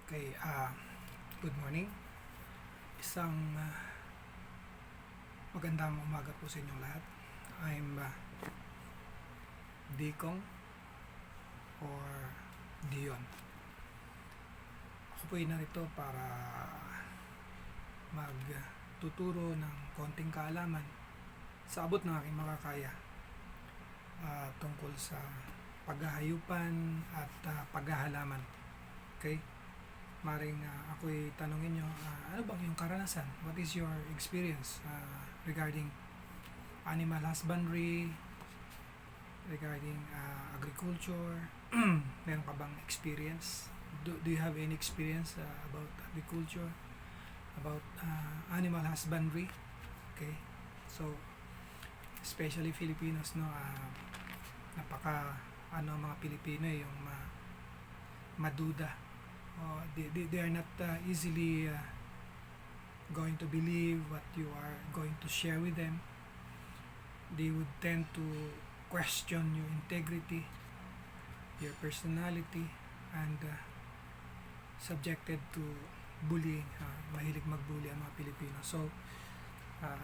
Okay, good morning. Isang magandang umaga po sa inyong lahat. I'm Dikong or Dion. Ako po ay narito para magtuturo ng konting kaalaman sa abot ng aking makakaya tungkol sa paghahayupan at paghahalaman. Okay? Maring ako'y tanungin nyo, ano bang yung karanasan? What is your experience regarding animal husbandry, regarding agriculture? Meron ka bang experience? Do you have any experience about agriculture, about animal husbandry? Okay, so especially Filipinos, no, napaka mga Pilipino yung maduda. They are not easily going to believe what you are going to share with them. They would tend to question your integrity, your personality, and subjected to bullying. Mahilig magbully ang mga Pilipino. So,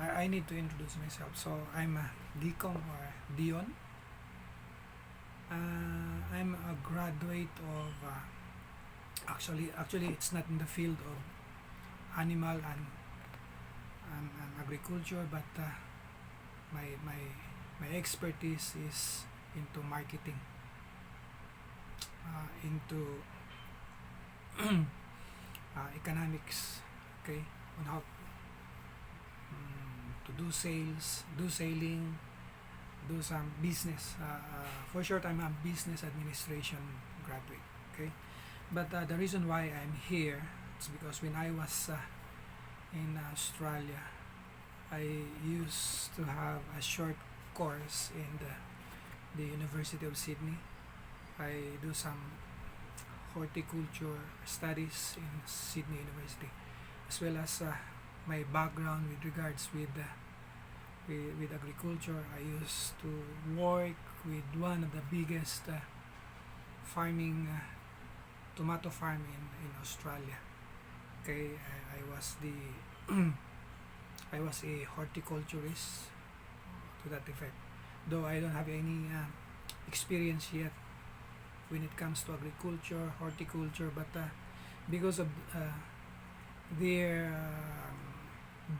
I need to introduce myself. So, I'm Dikong or Dion. I'm a graduate of actually it's not in the field of animal and agriculture, but my expertise is into marketing, into economics, okay, on how to do sales, do selling, do some business. For short, I'm a business administration graduate, okay. But the reason why I'm here is because when I was in Australia, I used to have a short course in the University of Sydney. I do some horticulture studies in Sydney University, as well as my background with regards with agriculture. I used to work with one of the biggest farming tomato farm in Australia. Okay, I was the I was a horticulturist to that effect. Though I don't have any experience yet when it comes to agriculture, horticulture, but because of their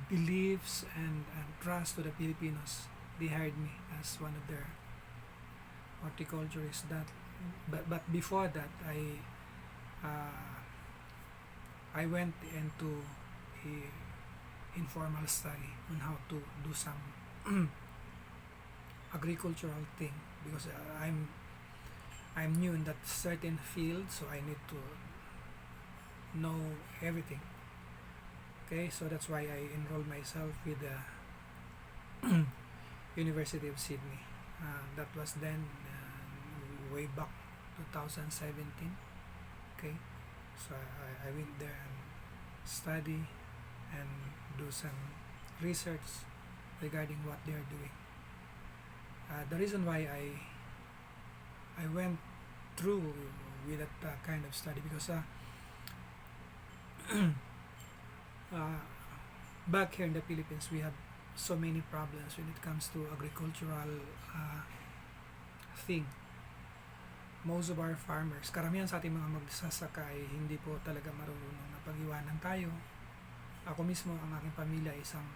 beliefs and trust to the Filipinos, they hired me as one of their horticulturists. But before that, I went into a informal study on how to do some agricultural thing, because I'm new in that certain field, so I need to know everything. Okay, so that's why I enrolled myself with the University of Sydney. That was then way back 2017. Okay, so I went there and study and do some research regarding what they are doing. The reason why I went through with that kind of study, because back here in the Philippines, we have so many problems when it comes to agricultural thing. Most of our farmers, karamihan sa ating mga magsasaka ay hindi po talaga marunong na pag-iwanan tayo. Ako mismo, ang aking pamilya isang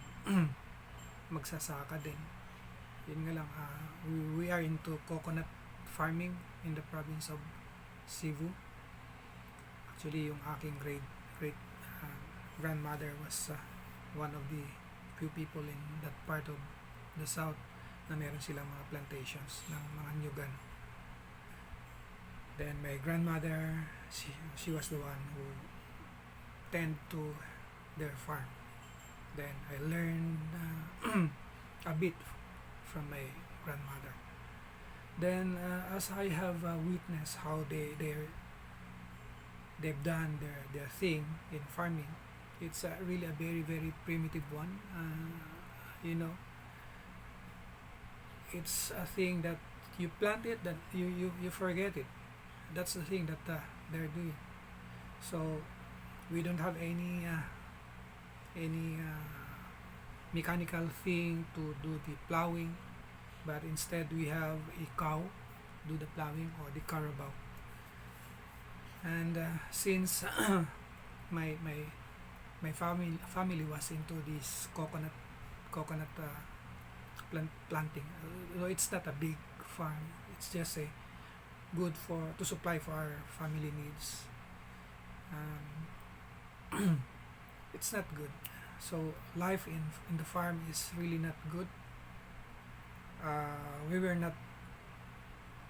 magsasaka din. Yun nga lang, we are into coconut farming in the province of Cebu. Actually, yung aking great grandmother was one of the few people in that part of the south na meron silang mga plantations ng mga nyugan. Then my grandmother, she was the one who tend to their farm. Then I learned a bit from my grandmother. Then as I have witnessed how they've done their thing in farming, it's really a very, very primitive one. It's a thing that you plant it, that you forget it. That's the thing that they're doing. So We don't have any mechanical thing to do the plowing, but instead we have a cow do the plowing, or the carabao. And since my family was into this coconut planting, though it's not a big farm, it's just a good for to supply for our family needs. It's not good. So life in the farm is really not good. We were not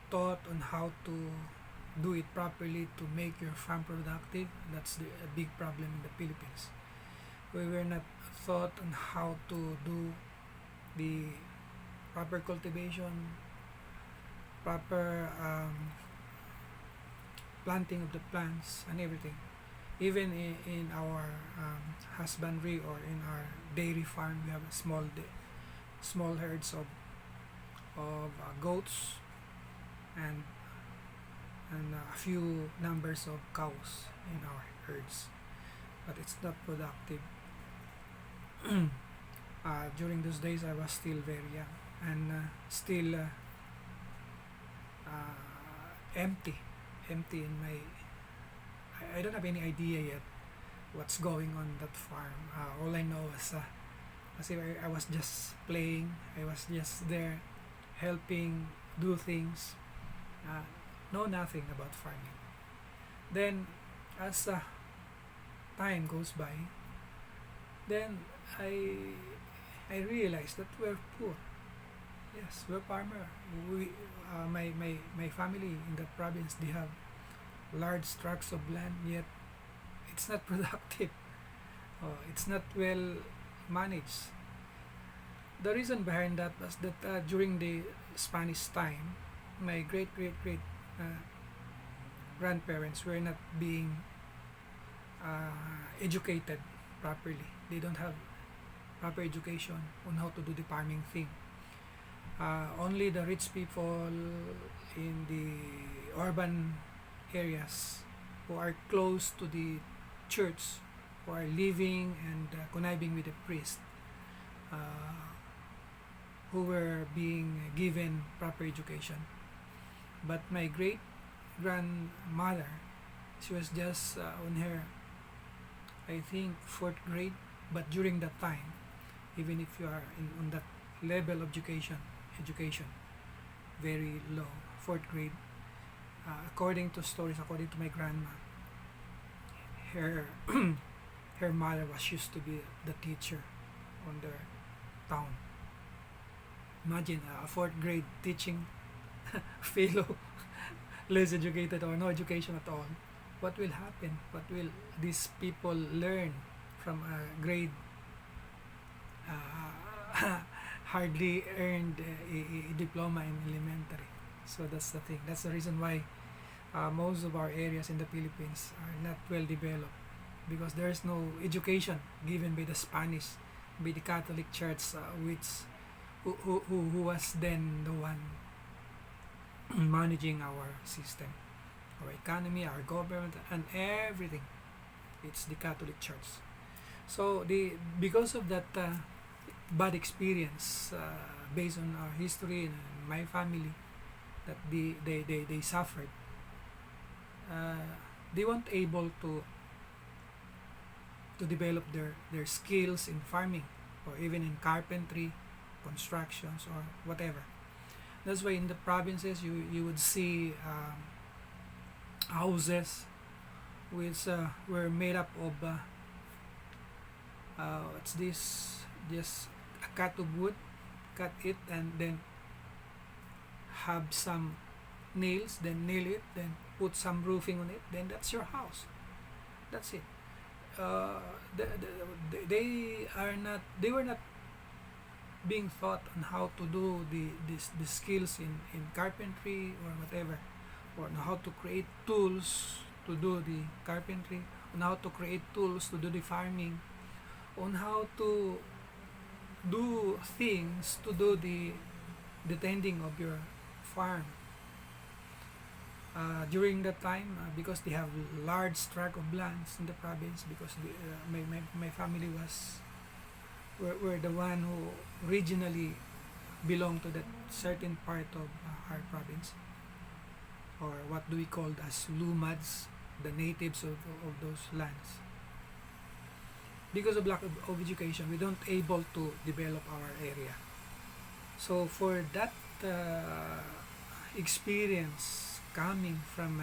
taught on how to do it properly to make your farm productive. That's a big problem in the Philippines. We were not taught on how to do the proper cultivation, proper planting of the plants and everything. Even in our husbandry, or in our dairy farm, we have a small herds of goats, and a few numbers of cows in our herds, but it's not productive. During those days, I was still very young, and still empty in my. I don't have any idea yet what's going on that farm. All I know is as if I was just playing. I was just there helping do things. Know nothing about farming. Then, as time goes by, then I realized that we're poor. Yes, we're farmer. My family in that province, they have large tracts of land, yet it's not productive. It's not well managed. The reason behind that was that during the Spanish time, my great grandparents were not being educated properly. They don't have proper education on how to do the farming thing. Only the rich people in the urban areas who are close to the church, who are living and conniving with the priest, who were being given proper education. But my great grandmother, she was just on her, I think, fourth grade. But during that time, even if you are on that level of education, very low, fourth grade, according to stories, according to my grandma, her her mother was used to be the teacher on their town. Imagine a fourth grade teaching fellow less educated or no education at all. What will happen? What will these people learn from a grade hardly earned a diploma in elementary? So that's the thing. That's the reason why most of our areas in the Philippines are not well developed, because there is no education given by the Spanish, by the Catholic Church, who was then the one managing our system, our economy, our government, and everything. It's the Catholic Church. So because of that bad experience, based on our history and my family, that they suffered, they weren't able to develop their skills in farming, or even in carpentry, constructions, or whatever. That's why in the provinces you would see houses which were made up of what's this, just a cut of wood, cut it, and then have some nails, then nail it, then put some roofing on it, then that's your house. That's it. They were not being taught on how to do the skills in carpentry or whatever, or on how to create tools to do the carpentry, on how to create tools to do the farming, on how to do things to do the tending of your farm. During that time, because they have large tract of lands in the province, because my family were the one who originally belonged to that certain part of our province, or what do we call as lumads, the natives of those lands. Because of lack of education, we don't able to develop our area. So for that experience coming from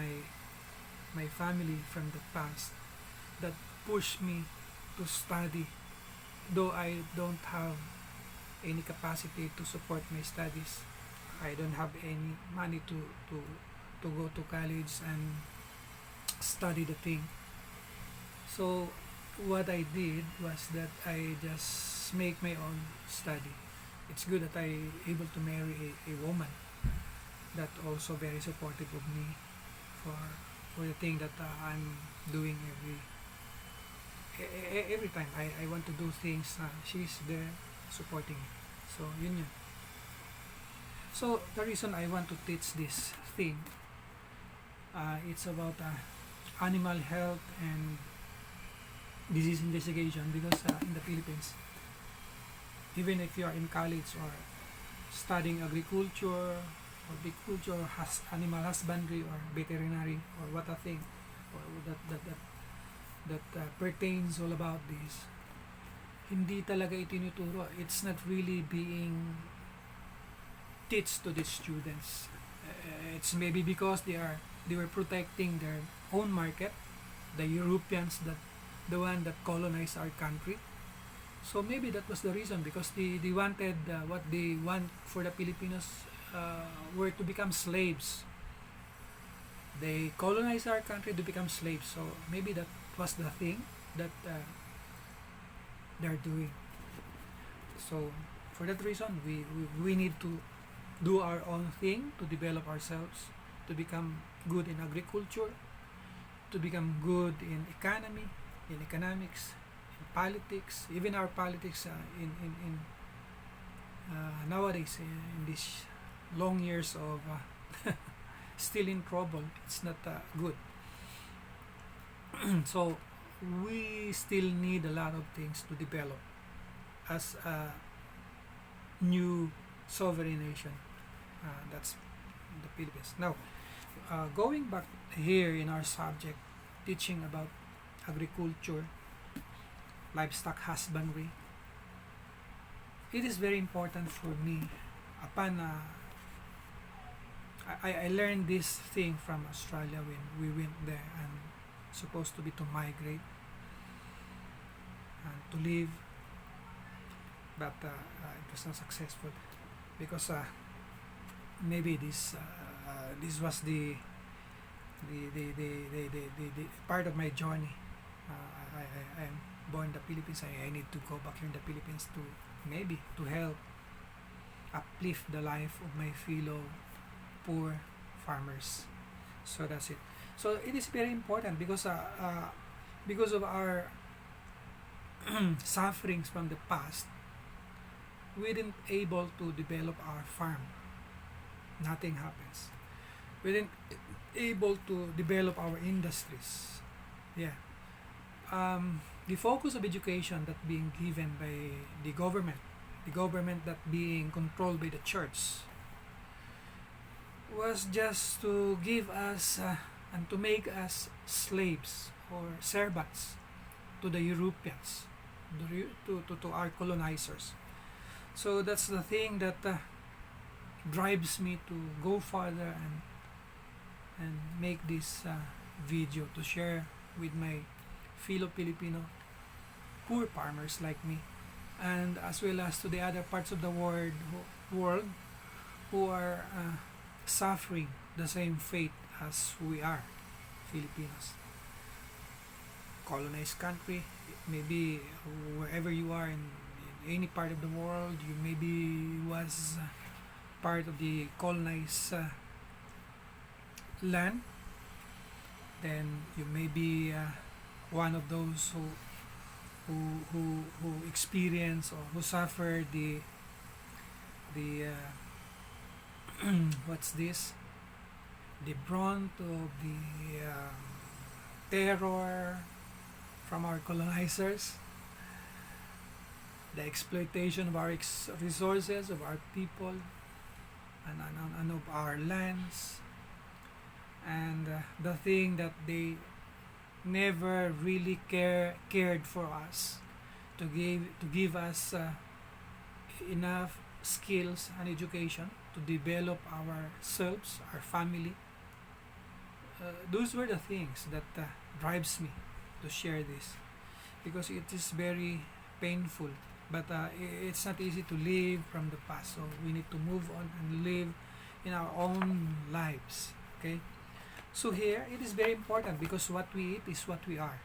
my family from the past, that pushed me to study, though I don't have any capacity to support my studies. I don't have any money to go to college and study the thing. So what I did was that I just make my own study. It's good that I able to marry a woman that also very supportive of me for the thing that I'm doing every time I want to do things. She's there supporting me. So yun yun. So the reason I want to teach this thing, it's about animal health and disease investigation, because in the Philippines, even if you are in college or studying agriculture, animal husbandry or veterinary, or what a thing, or that pertains all about this, hindi talaga itinuturo. It's not really being teach to the students. It's maybe because they were protecting their own market, the Europeans, that the one that colonized our country. So maybe that was the reason, because they wanted what they want for the Filipinos were to become slaves. They colonized our country to become slaves. So maybe that was the thing that they're doing. So for that reason, we need to do our own thing to develop ourselves, to become good in agriculture, to become good in economy, in economics, in politics, even our politics in nowadays, in these long years of still in trouble. It's not good. So we still need a lot of things to develop as a new sovereign nation. That's the Philippines. Now, going back here in our subject, teaching about agriculture, livestock husbandry, it is very important for me. Upon I learned this thing from Australia when we went there and supposed to be to migrate and to live, but it was not successful, because maybe this was the part of my journey. I am born in the Philippines. I need to go back here in the Philippines to maybe to help uplift the life of my fellow poor farmers. So that's it. So it is very important, because of our sufferings from the past, we didn't able to develop our farm. Nothing happens. We didn't able to develop our industries. Yeah. The focus of education that being given by the government that being controlled by the church, was just to give us and to make us slaves or servants to the Europeans, to our colonizers. So that's the thing that drives me to go further and make this video to share with my fellow Filipino poor farmers like me, and as well as to the other parts of the world who are suffering the same fate as we are, Filipinos. Colonized country, maybe wherever you are in any part of the world, you maybe was part of the colonized land, then you may be one of those who experience or who suffer the what's this, the brunt of the terror from our colonizers, the exploitation of our resources, of our people, and of our lands, and the thing that they never really cared for us to give us enough skills and education to develop ourselves, our family. Those were the things that drives me to share this, because it is very painful, but it's not easy to live from the past, so we need to move on and live in our own lives. Okay, so here it is very important, because what we eat is what we are.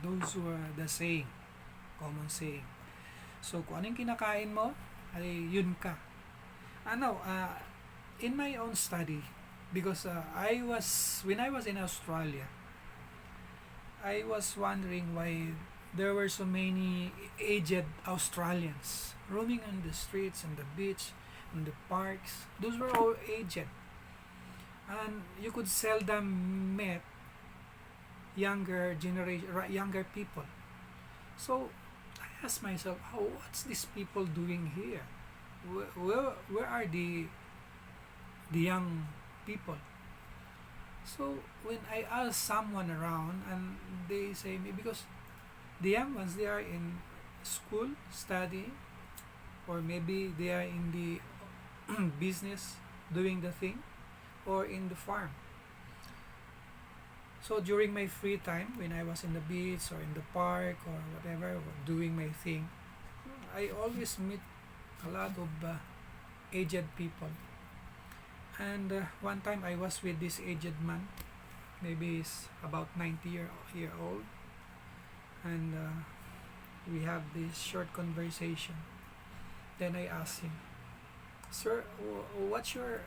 Those were the saying, common saying. So kung anong kinakain mo, ay yun ka. In my own study, because when I was in Australia, I was wondering why there were so many aged Australians roaming on the streets, on the beach, on the parks. Those were all aged, and you could seldom meet younger people. So I asked myself, what's these people doing here? Where are the young people? So when I ask someone around, and they say me, because the young ones, they are in school studying, or maybe they are in the business doing the thing, or in the farm. So during my free time, when I was in the beach or in the park or whatever, doing my thing, I always meet a lot of aged people. And one time I was with this aged man, maybe he's about 90 year old, and we have this short conversation. Then I asked him, "Sir, what's your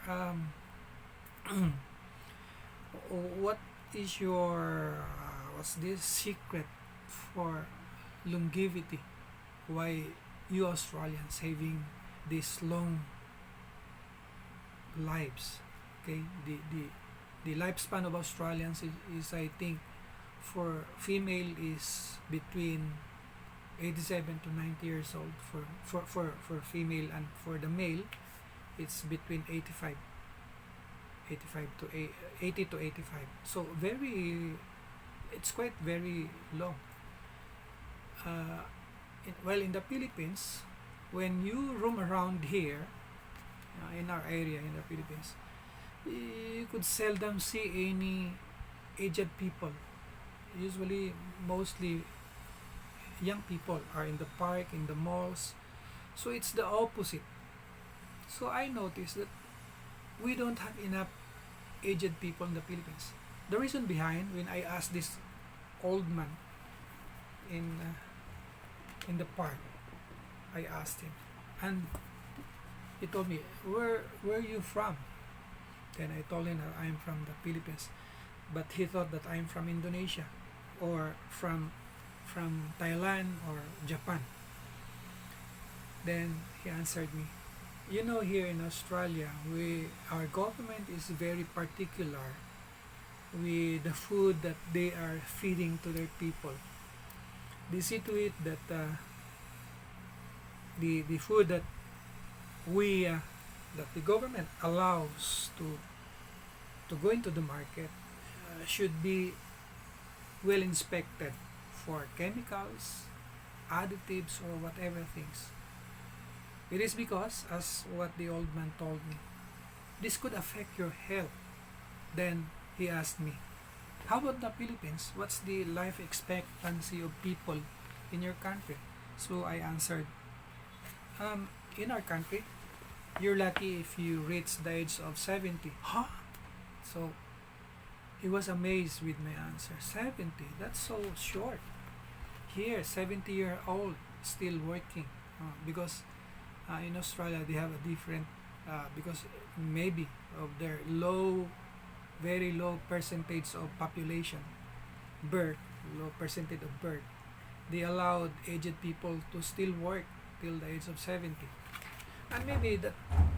what is your what's this secret for longevity? Why you Australians having these long lives?" Okay, the lifespan of Australians is I think, for female is between 87 to 90 years old for female, and for the male it's between 85 to 80 to 85. So it's quite very long. Well, in the Philippines, when you roam around here, in our area in the Philippines, you could seldom see any aged people. Usually, mostly young people are in the park, in the malls. So it's the opposite. So I noticed that we don't have enough aged people in the Philippines. The reason behind, when I asked this old man in the park, I asked him, and he told me, where are you from? Then I told him that I'm from the Philippines, but he thought that I'm from Indonesia, or from Thailand or Japan. Then he answered me, here in Australia, our government is very particular with the food that they are feeding to their people. They see to it that the food that that the government allows to go into the market should be well inspected for chemicals, additives, or whatever things. It is because, as what the old man told me, this could affect your health. Then he asked me, how about the Philippines? What's the life expectancy of people in your country? So I answered, in our country, you're lucky if you reach the age of 70. Huh? So he was amazed with my answer. 70? That's so short. Here, 70-year-old still working, because in Australia they have a different, because maybe of their very low percentage of population, low percentage of birth, they allowed aged people to still work till the age of 70. And maybe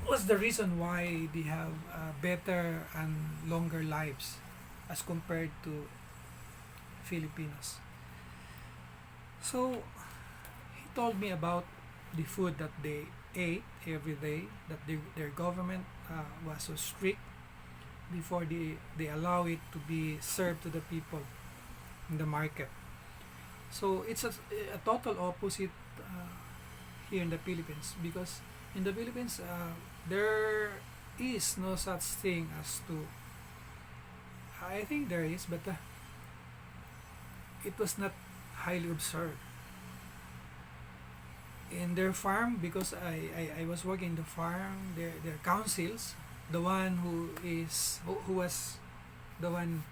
what's the reason why they have better and longer lives as compared to Filipinos. So he told me about the food that they ate every day, that their government was so strict before they allow it to be served to the people in the market. So it's a total opposite here in the Philippines, because in the Philippines there is no such thing as to, I think there is, but it was not highly observed in their farm, because I was working in the farm. Their councils, the one who was the one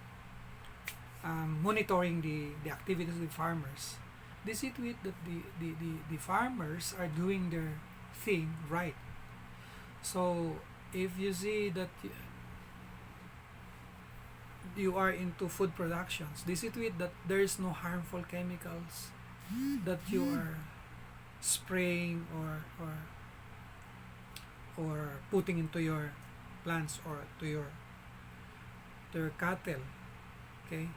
monitoring the activities of the farmers, they see to it that the farmers are doing their thing right. So if you see that you are into food productions, they see to it that there is no harmful chemicals that you are spraying or putting into your plants or to your cattle. Okay,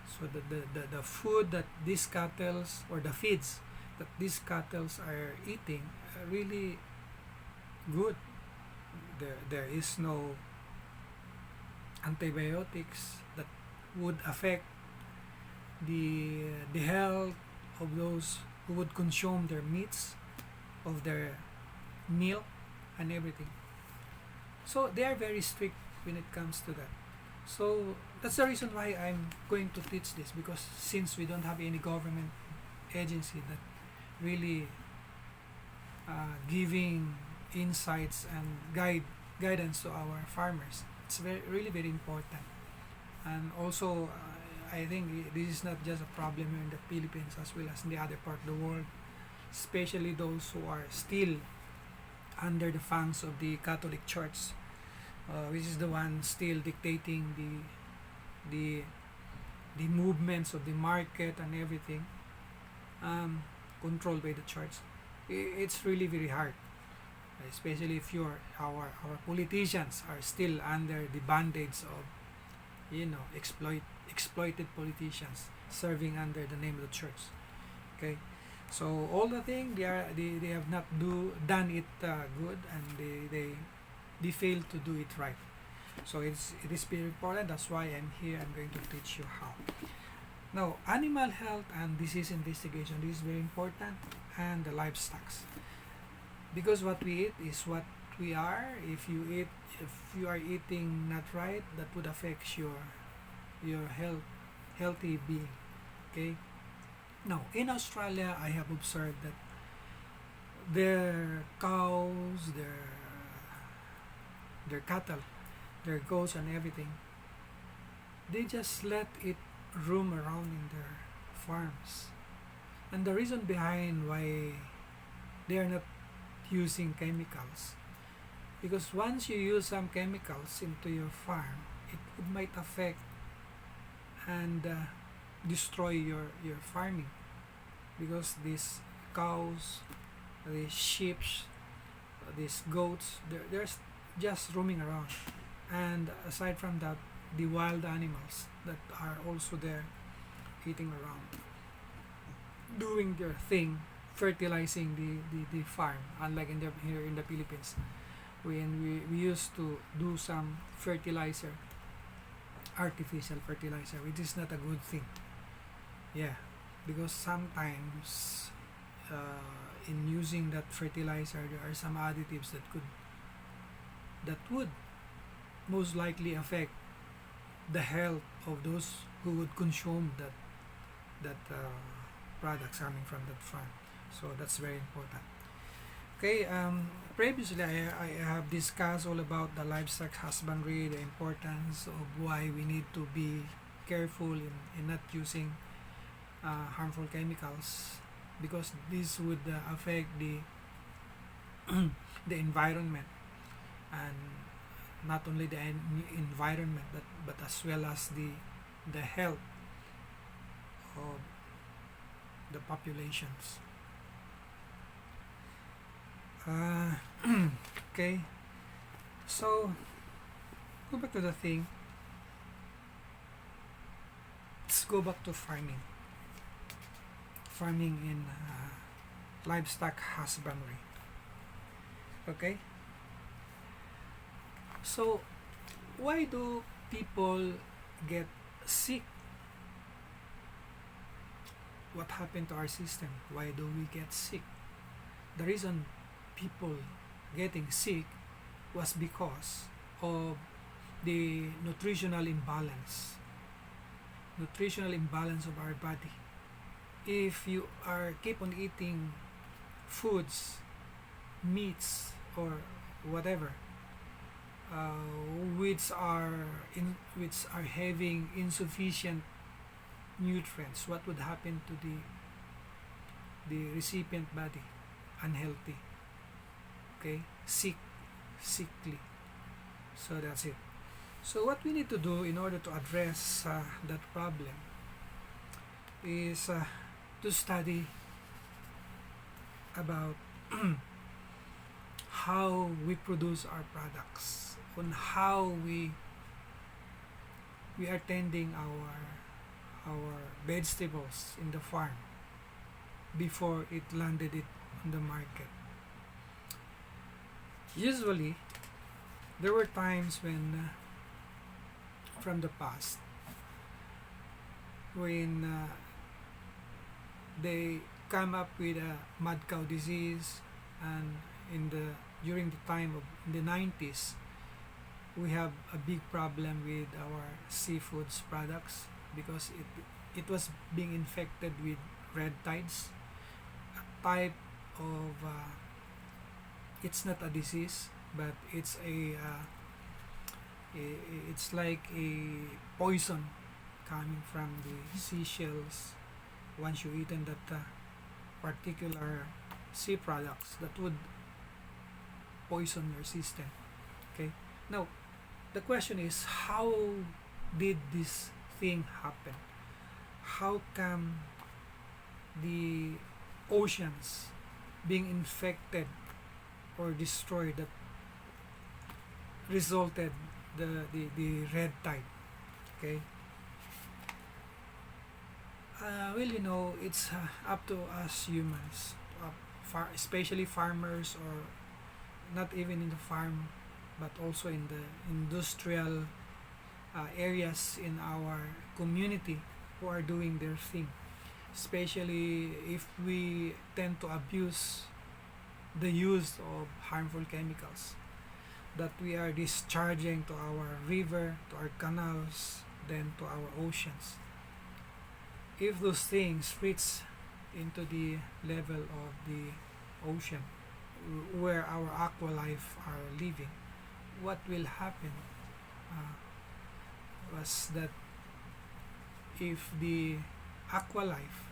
so the food that these cattle, or the feeds that these cattle are eating, are really good. There is no antibiotics that would affect the health of those who would consume their meats, of their milk and everything. So they are very strict when it comes to that. So that's the reason why I'm going to teach this, because since we don't have any government agency that really giving insights and guidance to our farmers, it's really very important. And also I think this is not just a problem here in the Philippines, as well as in the other part of the world, especially those who are still under the fangs of the Catholic Church, which is the one still dictating the the movements of the market and everything, controlled by the church. It's really very hard, especially if our politicians are still under the band-aids of, exploited politicians serving under the name of the church. Okay, so all the thing they have not done it good, and they fail to do it right. So it is very important. That's why I'm here. I'm going to teach you how. Now, animal health and disease investigation, this is very important, and the livestock, because what we eat is what we are. If you are eating not right, that would affect your healthy being. Okay. Now, in Australia, I have observed that their cows, their cattle, their goats and everything, they just let it roam around in their farms. And the reason behind why they are not using chemicals, because once you use some chemicals into your farm, it might affect and destroy your farming, because these cows, these sheep, these goats, they're just roaming around. And aside from that, the wild animals that are also there eating around, doing their thing, fertilizing the farm. Unlike here in the Philippines, when we used to do some fertilizer, artificial fertilizer, which is not a good thing. Yeah, because sometimes in using that fertilizer, there are some additives that would most likely affect the health of those who would consume that products coming from that farm. So that's very important. Okay, previously I have discussed all about the livestock husbandry, the importance of why we need to be careful in not using harmful chemicals, because this would affect the the environment, and not only the environment, but as well as the health of the populations. Uh, okay, So, go back to the thing. Let's go back to farming. Farming in livestock husbandry. Okay? So, why do people get sick? What happened to our system? Why do we get sick? The reason people getting sick was because of the nutritional imbalance of our body. If you are keep on eating foods, meats, or whatever, which are having insufficient nutrients, what would happen to the recipient body? Unhealthy. Okay, sickly. So that's it. So what we need to do in order to address that problem is to study about how we produce our products, on how we are tending our vegetables in the farm before it landed it on the market. Usually, there were times when from the past when they come up with a mad cow disease, and during the time of the 90s, we have a big problem with our seafoods products because it was being infected with red tides, a type of it's not a disease, but it's it's like a poison coming from the seashells. Once you eaten that particular sea products, that would poison your system. Okay, now the question is, how did this thing happen? How come the oceans being infected or destroyed that resulted the red tide? Okay, well, it's up to us humans, especially farmers, or not even in the farm, but also in the industrial areas in our community, who are doing their thing, especially if we tend to abuse the use of harmful chemicals that we are discharging to our river, to our canals, then to our oceans. If those things reach into the level of the ocean where our aqua life are living, what will happen was that if the aqua life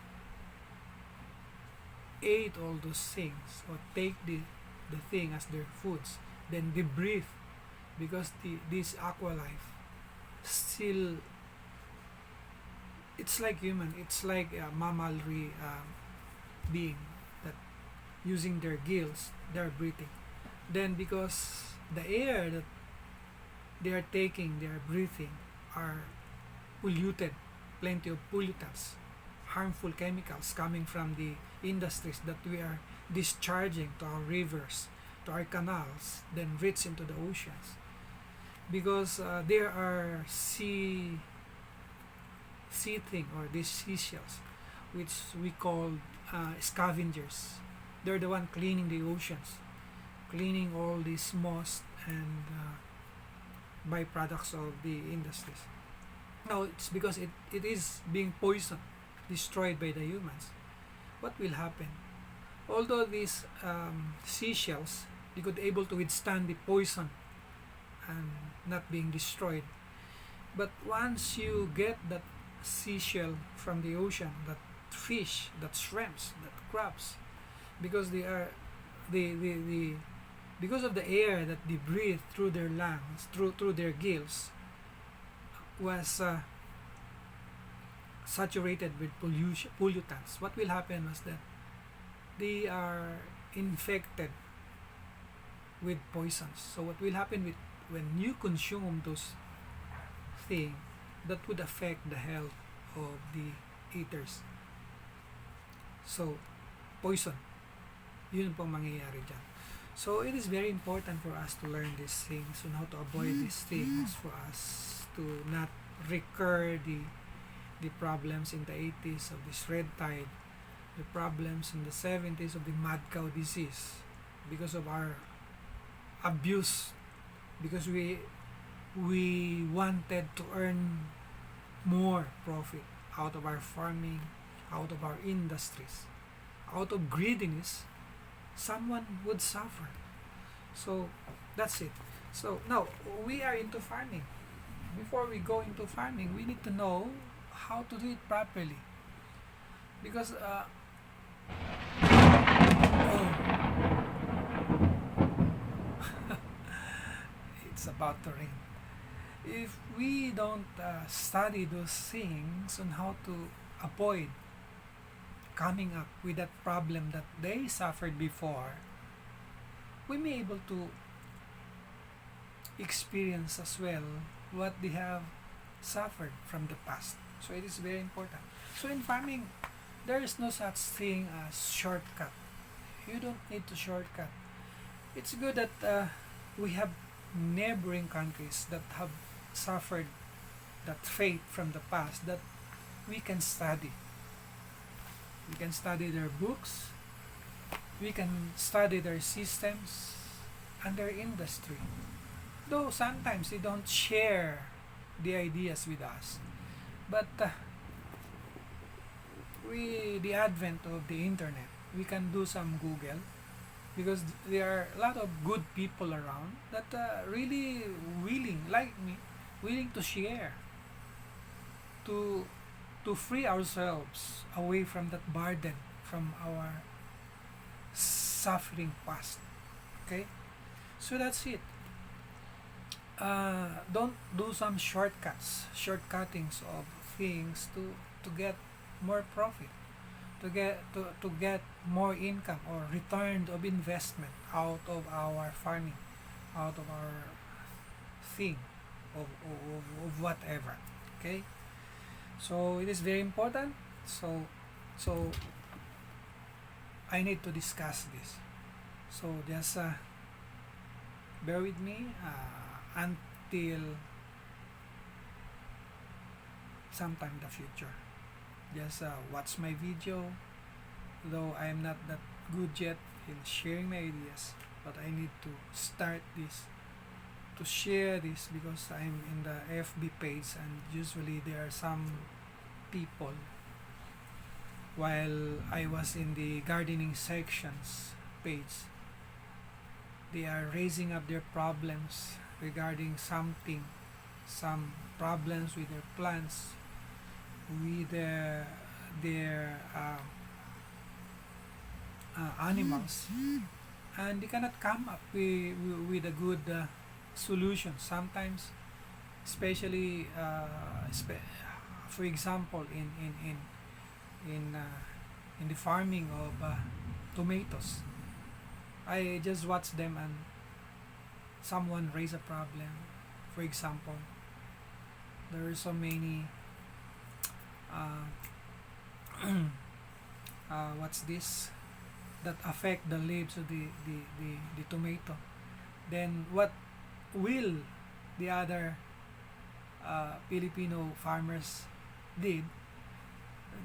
ate all those things or take the thing as their foods, then they breathe, because this aqua life still, it's like human, it's like a mammary being that using their gills, they're breathing. Then because the air that they are taking, they are breathing, are polluted, plenty of pollutants, harmful chemicals coming from the industries that we are discharging to our rivers, to our canals, then reach into the oceans. Because there are sea thing, or these seashells, which we call scavengers. They're the one cleaning the oceans, cleaning all these moss and byproducts of the industries. Now it's because it is being poisoned, destroyed by the humans. What will happen? Although these seashells, they could able to withstand the poison and not being destroyed, but once you get that seashell from the ocean, that fish, that shrimps, that crabs, because they are the because of the air that they breathe through their lungs, through their gills, was saturated with pollutants. What will happen was that they are infected with poisons. So what will happen with when you consume those things, that would affect the health of the eaters. So, poison. Yun pong mangyayari dyan. So, it is very important for us to learn these things on how to avoid these things, for us to not recur the problems in the 80s of this red tide, the problems in the 70s of the mad cow disease, because of our abuse, because we wanted to earn more profit out of our farming, out of our industries, out of greediness. Someone would suffer. So that's it. So now we are into farming. Before we go into farming, we need to know how to do it properly, because oh, it's about to rain. If we don't study those things on how to avoid coming up with that problem that they suffered before, we may able to experience as well what they have suffered from the past. So it is very important. So in farming, there is no such thing as shortcut. You don't need to shortcut. It's good that we have neighboring countries that have suffered that fate from the past, that we can study. We can study their books, we can study their systems and their industry. Though sometimes they don't share the ideas with us. But the advent of the internet, we can do some Google, because there are a lot of good people around that really willing, like me, willing to share, to free ourselves away from that burden, from our suffering past. Okay, so that's it. Don't do some shortcuttings of things to get more profit, to get more income or return of investment out of our farming, out of our thing, of whatever. Okay, so it is very important. So I need to discuss this. So just bear with me until sometime in the future. Just watch my video, though I am not that good yet in sharing my ideas, but I need to start this, to share this, because I'm in the FB page, and usually there are some people, while I was in the gardening sections page, they are raising up their problems regarding something, some problems with their plants, with their animals, and they cannot come up with a good solution sometimes, especially for example in the farming of tomatoes. I just watch them, and someone raise a problem. For example, there are so many what's this, that affect the leaves of the tomato. Then what will the other Filipino farmers did?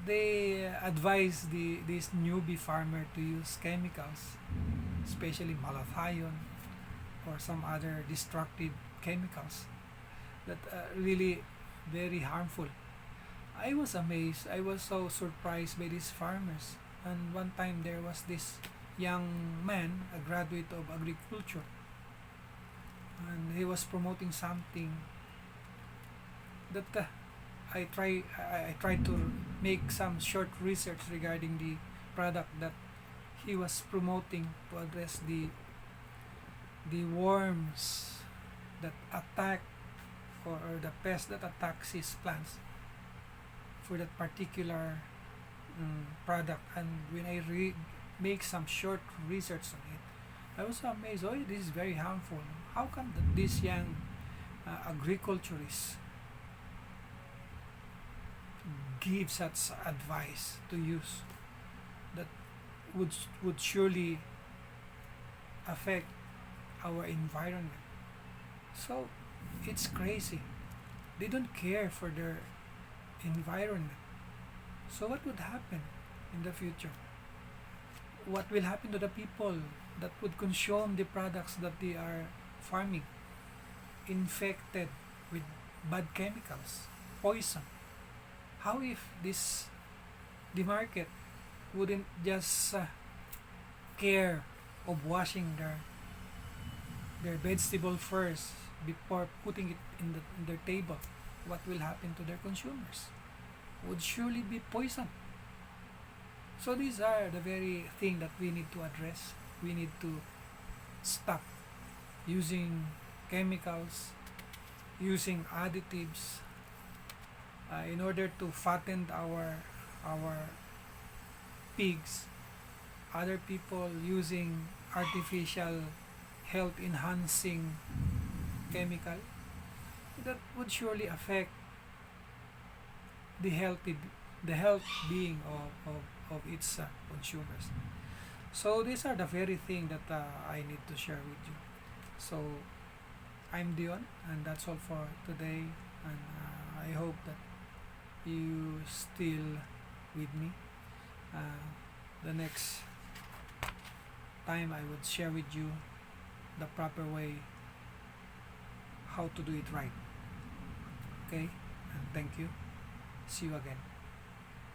They advise this newbie farmer to use chemicals, especially malathion or some other destructive chemicals that really very harmful. I was amazed. I was so surprised by these farmers. And one time there was this young man, a graduate of agriculture, and he was promoting something that I tried to make some short research regarding the product that he was promoting to address the worms that attack, or the pest that attacks his plants for that particular product. And when I make some short research on it, I was amazed. Oh, this is very harmful. How come these young agriculturists give such advice to use that would would surely affect our environment? So it's crazy. They don't care for their environment. So what would happen in the future? What will happen to the people that would consume the products that they are farming, infected with bad chemicals, poison? How if this the market wouldn't just care of washing their vegetable first before putting it in their table? What will happen to their consumers? Would surely be poison. So these are the very thing that we need to address. We need to stop using chemicals, using additives in order to fatten our pigs. Other people using artificial health enhancing chemical that would surely affect the healthy the health being of its consumers. So these are the very thing that I need to share with you. So I'm Dion, and that's all for today. And I hope that you still with me. The next time I would share with you the proper way how to do it right. Okay, and thank you. See you again.